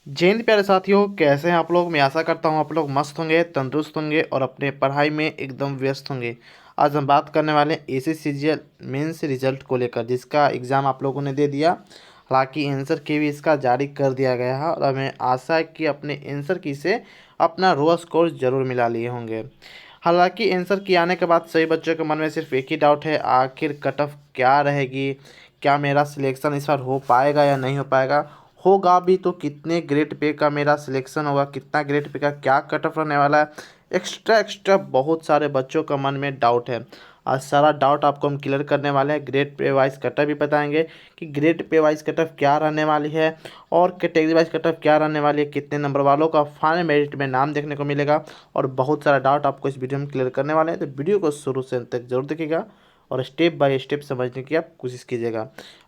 जय हिंद प्यारे साथियों, कैसे हैं आप लोग। मैं आशा करता हूं आप लोग मस्त होंगे, तंदुरुस्त होंगे और अपने पढ़ाई में एकदम व्यस्त होंगे। आज हम बात करने वाले हैं एसएससीजीएल मेंस रिजल्ट को लेकर, जिसका एग्ज़ाम आप लोगों ने दे दिया। हालांकि आंसर की भी इसका जारी कर दिया गया है और हमें आशा है कि अपने आंसर की से अपना रो स्कोर जरूर मिला लिए होंगे। हालांकि आंसर की आने के बाद सभी बच्चों के मन में सिर्फ एक ही डाउट है, आखिर कट ऑफ क्या रहेगी, क्या मेरा सिलेक्शन इस बार हो पाएगा या नहीं हो पाएगा। होगा भी तो कितने ग्रेड पे का मेरा सिलेक्शन होगा, कितना ग्रेड पे का क्या कट ऑफ रहने वाला है। एक्स्ट्रा एक्स्ट्रा बहुत सारे बच्चों का मन में डाउट है। आज सारा डाउट आपको हम क्लियर करने वाले हैं। Grade pay wise cut off भी बताएंगे कि grade pay wise cut off क्या रहने वाली है और कैटेगरी वाइज कट ऑफ क्या रहने वाली है, कितने नंबर वालों का फाइनल मेरिट में नाम देखने को मिलेगा। और बहुत सारा डाउट आपको इस वीडियो में क्लियर करने वाले हैं, तो वीडियो को शुरू से अंत तक जरूर देखिएगा और स्टेप बाय स्टेप समझने की आप कोशिश कीजिएगा।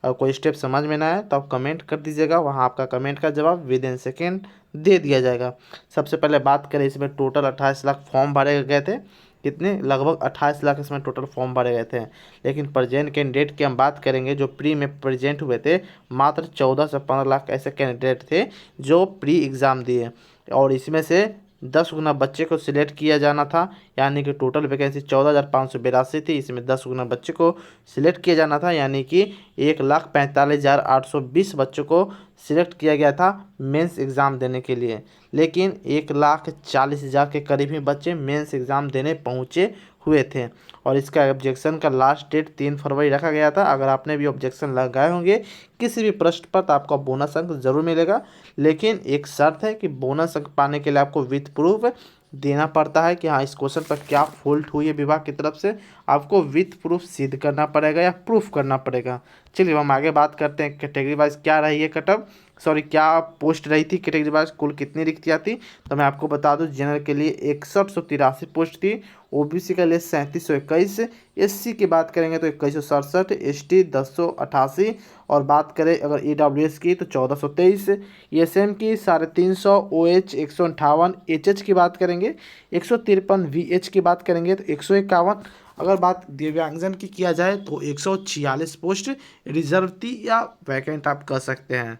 अगर कोई स्टेप समझ में ना आए तो आप कमेंट कर दीजिएगा, वहाँ आपका कमेंट का जवाब विद इन सेकेंड दे दिया जाएगा। सबसे पहले बात करें, इसमें टोटल 28 लाख फॉर्म भरे गए थे। कितने, लगभग 28 लाख इसमें टोटल फॉर्म भरे गए थे। लेकिन प्रेजेंट कैंडिडेट की हम बात करेंगे, जो प्री में प्रेजेंट हुए थे, मात्र 14 से 15 लाख ऐसे कैंडिडेट थे जो प्री एग्ज़ाम दिए। और इसमें से 10 गुना बच्चे को सिलेक्ट किया जाना था, यानी कि टोटल वैकेंसी 14,582 थी। इसमें 10 गुना बच्चे को सिलेक्ट किया जाना था, यानी कि 1,45,820 बच्चों को सिलेक्ट किया गया था मेंस एग्ज़ाम देने के लिए। लेकिन 1,40,000 के करीब ही बच्चे मेंस एग्ज़ाम देने पहुँचे हुए थे। और इसका ऑब्जेक्शन का लास्ट डेट 3 फरवरी रखा गया था। अगर आपने भी ऑब्जेक्शन लगाए होंगे किसी भी प्रश्न पर तो आपको बोनस अंक जरूर मिलेगा। लेकिन एक शर्त है कि बोनस अंक पाने के लिए आपको विथ प्रूफ देना पड़ता है कि हाँ, इस क्वेश्चन पर क्या फॉल्ट हुई है विभाग की तरफ से, आपको विथ प्रूफ सिद्ध करना पड़ेगा या प्रूफ करना पड़ेगा। चलिए हम आगे बात करते हैं कैटेगरी वाइज क्या रही है कटअप, सॉरी क्या पोस्ट रही थी कैटेगरी वाइज, कुल कितनी रिक्तियाँ थी। तो मैं आपको बता दूं, जनरल के लिए 6183 पोस्ट थी, ओबीसी के लिए 3721, एससी की बात करेंगे तो 2167, एसटी 1088, और बात करें अगर ईडब्ल्यूएस की तो 1423, एसएम की 350, ओएच 158, एचएच की बात करेंगे 153, वीएच की बात करेंगे तो 151। अगर बात दिव्यांगजन की किया जाए तो 146 पोस्ट रिजर्व थी या वैकेंट आप कह सकते हैं।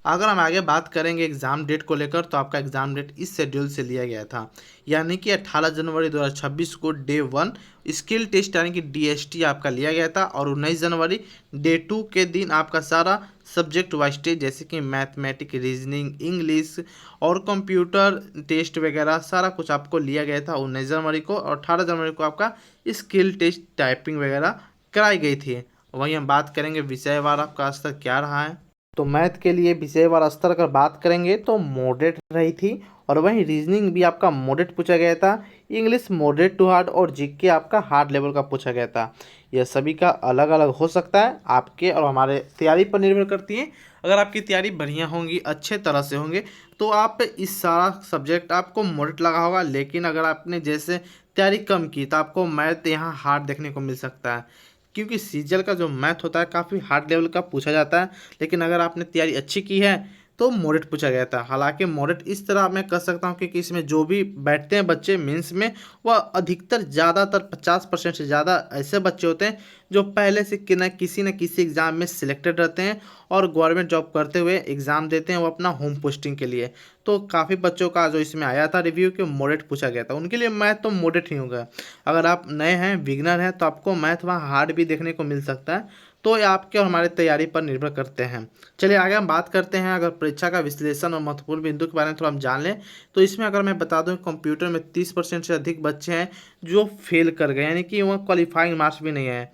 अगर हम आगे बात करेंगे एग्ज़ाम डेट को लेकर, तो आपका एग्ज़ाम डेट इस शेड्यूल से लिया गया था, यानी कि 18 जनवरी 2026 को डे 1 स्किल टेस्ट यानी कि डीएसटी आपका लिया गया था। और 19 जनवरी डे 2 के दिन आपका सारा सब्जेक्ट वाइज टेस्ट, जैसे कि मैथमेटिक, रीजनिंग, इंग्लिश और कंप्यूटर टेस्ट वगैरह सारा कुछ आपको लिया गया था 19 जनवरी को। और 18 जनवरी को आपका स्किल टेस्ट टाइपिंग वगैरह कराई गई थी। वहीं हम बात करेंगे विषयवार आपका स्तर क्या रहा है। तो मैथ के लिए विषयवार स्तर अगर बात करेंगे तो मॉडरेट रही थी, और वहीं रीजनिंग भी आपका मॉडरेट पूछा गया था। इंग्लिश मॉडरेट टू हार्ड और जीके आपका हार्ड लेवल का पूछा गया था। यह सभी का अलग अलग हो सकता है, आपके और हमारे तैयारी पर निर्भर करती है। अगर आपकी तैयारी बढ़िया होंगी, अच्छे तरह से होंगे, तो आप इस सारा सब्जेक्ट आपको मॉडरेट लगा होगा। लेकिन अगर आपने जैसे तैयारी कम की तो आपको मैथ यहाँ हार्ड देखने को मिल सकता है, क्योंकि सीजल का जो मैथ होता है काफ़ी हार्ड लेवल का पूछा जाता है। लेकिन अगर आपने तैयारी अच्छी की है तो मॉडरेट पूछा गया था। हालांकि मॉडरेट इस तरह मैं कह सकता हूँ कि इसमें जो भी बैठते हैं बच्चे मेंस में, वह अधिकतर ज़्यादातर 50% से ज़्यादा ऐसे बच्चे होते हैं जो पहले से किसी न किसी एग्ज़ाम में सिलेक्टेड रहते हैं और गवर्नमेंट जॉब करते हुए एग्ज़ाम देते हैं वो अपना होम पोस्टिंग के लिए। तो काफ़ी बच्चों का जो इसमें आया था रिव्यू कि मॉडरेट पूछा गया था, उनके लिए मैथ तो मॉडरेट ही होगा। अगर आप नए हैं, बिगनर हैं, तो आपको मैथ वहाँ हार्ड भी देखने को मिल सकता है। तो ये आपके और हमारे तैयारी पर निर्भर करते हैं। चलिए आगे हम बात करते हैं, अगर परीक्षा का विश्लेषण और महत्वपूर्ण बिंदु के बारे में थोड़ा हम जान लें, तो इसमें अगर मैं बता दूं कंप्यूटर में 30% से अधिक बच्चे हैं जो फेल कर गए, यानी कि वह क्वालिफाइंग मार्क्स भी नहीं है।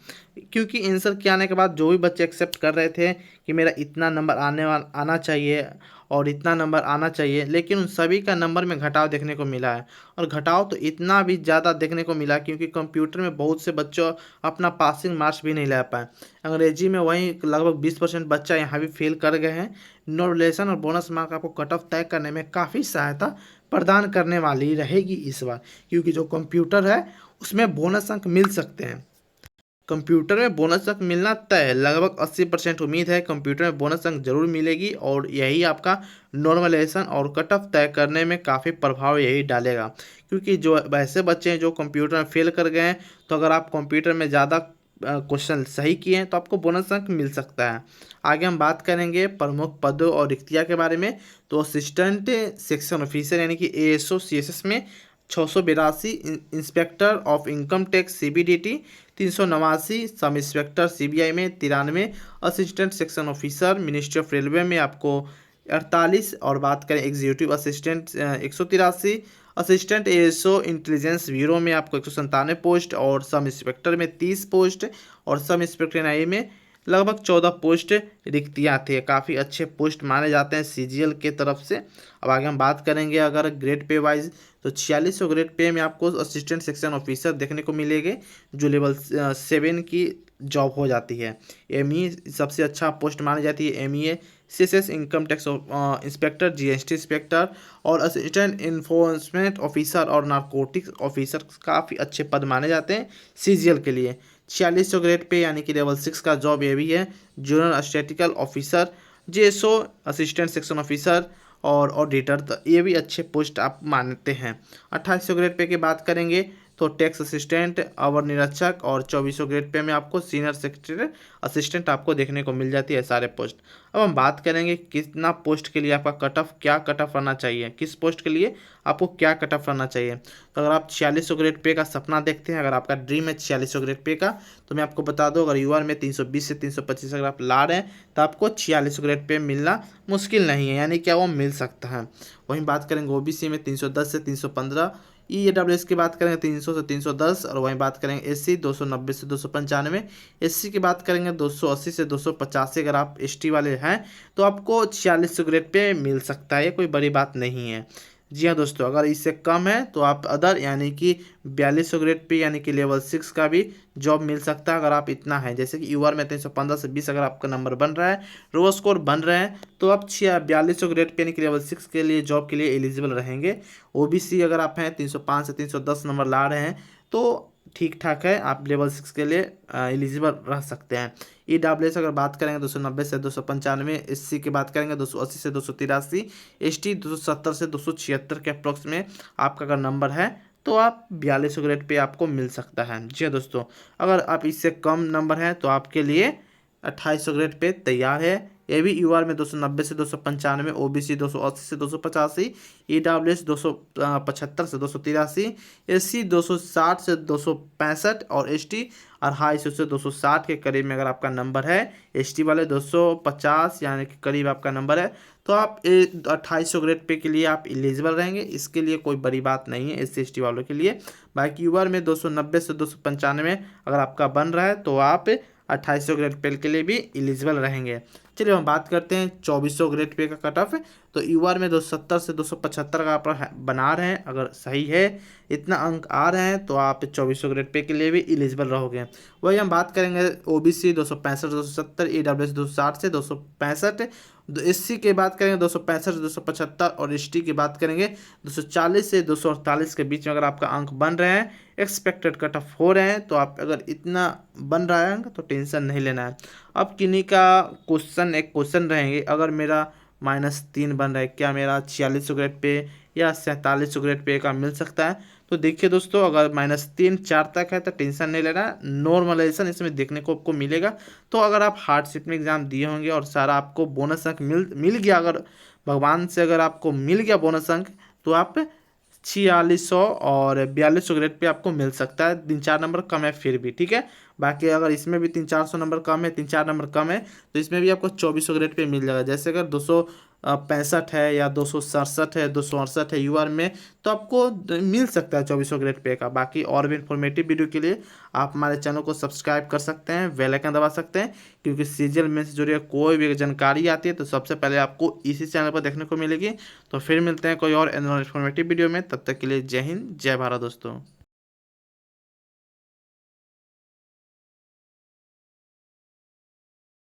क्योंकि आंसर के आने के बाद जो भी बच्चे एक्सेप्ट कर रहे थे कि मेरा इतना नंबर आना चाहिए और इतना नंबर आना चाहिए, लेकिन उन सभी का नंबर में घटाव देखने को मिला है। और घटाव तो इतना भी ज़्यादा देखने को मिला क्योंकि कंप्यूटर में बहुत से बच्चों अपना पासिंग मार्क्स भी नहीं ला पाए। अंग्रेजी में वहीं लगभग 20% बच्चा यहाँ भी फेल कर गए हैं। नो रिलेशन और बोनस मार्क आपको कट ऑफ तय करने में काफ़ी सहायता प्रदान करने वाली रहेगी इस बार, क्योंकि जो कंप्यूटर है उसमें बोनस अंक मिल सकते हैं। कंप्यूटर में बोनस अंक मिलना तय है, लगभग 80% उम्मीद है कंप्यूटर में बोनस अंक जरूर मिलेगी। और यही आपका नॉर्मलाइजेशन और कट ऑफ तय करने में काफ़ी प्रभाव यही डालेगा, क्योंकि जो वैसे बच्चे हैं जो कंप्यूटर में फेल कर गए हैं, तो अगर आप कंप्यूटर में ज़्यादा क्वेश्चन सही किए हैं तो आपको बोनस अंक मिल सकता है। आगे हम बात करेंगे प्रमुख पदों और रिक्तियाँ के बारे में। तो असिस्टेंट सेक्शन ऑफिसर यानी कि ASO CSS में 682, inspector of income tax CBDT 389, sub inspector CBI में 93, assistant section officer ministry of railway में आपको 48, और बात करें executive assistant 183, assistant ASO intelligence bureau में आपको 197 पोस्ट, और सब इंस्पेक्टर में 30 पोस्ट, और सब इंस्पेक्टर NIA में लगभग 14 पोस्ट रिक्तियाँ थे। काफ़ी अच्छे पोस्ट माने जाते हैं CGL के तरफ से। अब आगे हम बात करेंगे अगर ग्रेड पे वाइज, तो 4600 ग्रेड पे में आपको असिस्टेंट सेक्शन ऑफिसर देखने को मिलेंगे जो लेवल 7 की जॉब हो जाती है। ME सबसे अच्छा पोस्ट मानी जाती है, MEA CSS income tax inspector, GST inspector, और असिस्टेंट इन्फोर्समेंट ऑफिसर और नारकोटिक्स ऑफिसर काफ़ी अच्छे पद माने जाते हैं CGL के लिए। 4600 ग्रेड पे यानी कि लेवल 6 का जॉब ये भी है। Junior statistical officer, JSO assistant section officer और ऑडिटर, तो ये भी अच्छे पोस्ट आप मानते हैं। 2800 ग्रेड पे की बात करेंगे तो टैक्स असिस्टेंट, अवर निरीक्षक, और 2400 ग्रेड पे में आपको सीनियर सेक्रेटरी असिस्टेंट आपको देखने को मिल जाती है सारे पोस्ट। अब हम बात करेंगे कितना पोस्ट के लिए आपका कट ऑफ, क्या कट ऑफ रहना चाहिए, किस पोस्ट के लिए आपको क्या कट ऑफ रहना चाहिए। तो अगर आप 4600 ग्रेड पे का सपना देखते हैं, अगर आपका ड्रीम है 4600 ग्रेड पे का, तो मैं आपको बता दूं अगर UR में 320 से 325 अगर आप ला रहे हैं तो आपको 4600 ग्रेड पे मिलना मुश्किल नहीं है, यानी क्या वो मिल सकता है। वहीं बात करेंगे OBC में 310 से 315, EAWS की बात करेंगे 300 से 310, और वहीं बात करेंगे SC 290 से 295, SC की बात करेंगे 280 से 285। अगर आप ST वाले हैं तो आपको 4600 ग्रेड पे मिल सकता है, ये कोई बड़ी बात नहीं है। जी हाँ दोस्तों, अगर इससे कम है तो आप अदर यानी कि 4200 ग्रेड पे यानी कि लेवल 6 का भी जॉब मिल सकता है। अगर आप इतना है, जैसे कि UR में 315 से 20 अगर आपका नंबर बन रहा है, रो स्कोर बन रहे हैं, तो आप 4200 ग्रेड पे यानी कि लेवल 6 के लिए जॉब के लिए एलिजिबल रहेंगे। OBC अगर आप हैं 305 से 310 नंबर ला रहे हैं तो ठीक ठाक है, आप लेवल 6 के लिए एलिजिबल रह सकते हैं। EWS अगर बात करेंगे 290 से 295, SC की बात करेंगे 280 से 283, ST 270 से 276 के अप्रोक्स में आपका अगर नंबर है तो आप 4200 ग्रेड पे आपको मिल सकता है। जी हाँ दोस्तों, अगर आप इससे कम नंबर है तो आपके लिए 2800 ग्रेड पे तैयार है। ये भी UR में 290 से 295, OBC 280 से 285, EWS 275 से 283, SC 260 से 265, और ST 250 से 260 के करीब में अगर आपका नंबर है, ST वाले 250 यानी कि करीब आपका नंबर है, तो आप 2800 ग्रेड पे के लिए आप एलिजिबल रहेंगे। इसके लिए कोई बड़ी बात नहीं है SC ST वालों के लिए। बाकी UR में 290 से 295 अगर आपका बन रहा है तो आप 2800 ग्रेड पे के लिए भी एलिजिबल रहेंगे। चलिए हम बात करते हैं 2400 ग्रेड पे का कट ऑफ। तो UR में 270 से 275 का आप बना रहे हैं, अगर सही है इतना अंक आ रहे हैं तो आप 2400 ग्रेड पे के लिए भी एलिजिबल रहोगे। वही हम बात करेंगे OBC 265 270, EWS 260 से 265, SC की बात करेंगे 265 से 275, और ST की बात करेंगे 240 से 248 के बीच में अगर आपका अंक बन रहे हैं, एक्सपेक्टेड कट ऑफ हो रहे हैं, तो आप अगर इतना बन रहा है अंक तो टेंशन नहीं लेना है। अब किन्हीं का एक क्वेश्चन रहेंगे, अगर मेरा -3 बन रहा है, क्या मेरा 4600 ग्रेड पे या 4700 ग्रेड पे का मिल सकता है। तो देखिए दोस्तों, अगर -3 4 तक है तो टेंशन नहीं लेना, नॉर्मलाइजेशन इसमें देखने को आपको मिलेगा। तो अगर आप हार्डशिप में एग्जाम दिए होंगे और सारा आपको बोनस अंक मिल गया, अगर भगवान से अगर आपको मिल गया बोनस अंक, तो आप 4600 और 4200 ग्रेड पे आपको मिल सकता है। 3-4 नंबर कम है फिर भी ठीक है। बाकी अगर इसमें भी 300-400 नंबर कम है, 3-4 नंबर कम है, तो इसमें भी आपको 2400 ग्रेड पे मिल जाएगा। जैसे अगर 265 है या 267 है, 268 है UR में, तो आपको मिल सकता है 2400 ग्रेड पे का। बाकी और भी इन्फॉर्मेटिव वीडियो के लिए आप हमारे चैनल को सब्सक्राइब कर सकते हैं, बेल आइकन दबा सकते हैं, क्योंकि CGL में से जुड़ी कोई भी जानकारी आती है तो सबसे पहले आपको इसी चैनल पर देखने को मिलेगी। तो फिर मिलते हैं कोई और इन्फॉर्मेटिव वीडियो में, तब तक के लिए जय हिंद जय भारत दोस्तों।